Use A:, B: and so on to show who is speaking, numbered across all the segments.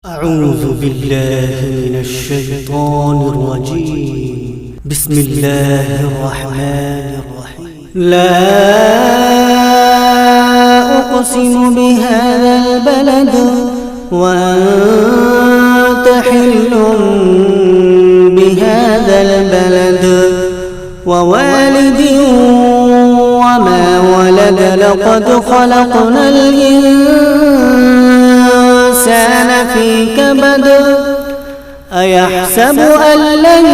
A: أعوذ بالله من الشيطان الرجيم. بسم الله الرحمن الرحيم. لا أقسم بهذا البلد وأنت حل بهذا البلد ووالد وما ولد لقد خلقنا الإنسان في كبد أيحسب أن لن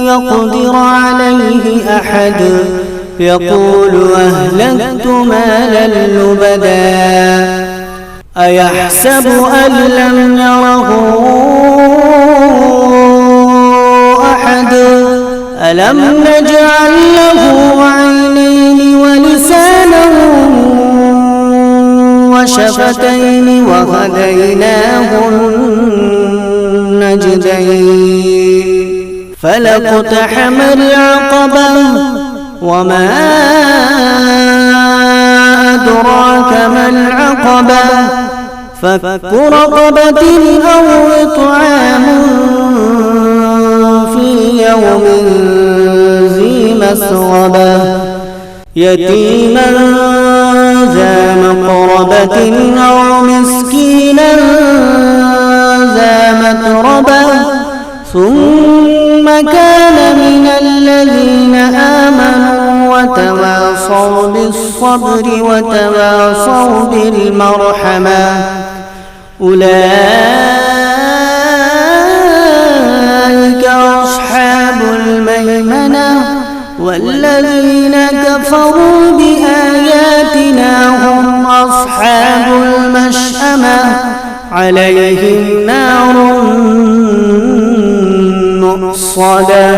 A: يقدر عليه أحد يقول أهلكت مالا لبدا أيحسب أن لم يره أحد ألم نجعل له عينين ولسانا وشفتين وهديناه النجدين فلاقتحم العقبة وما أدراك ما العقبة فك رقبة أو إطعام في يوم ذي مسغبة يتيما ذا مقربة أو مسكينا ذا متربة ثم كان من الذين آمنوا وتواصوا بالصبر وتواصوا بالمرحمة أولئك أصحاب الميمنة والذين كفروا بآياتنا هم أصحاب المشأمة عليهم نار مؤصدة.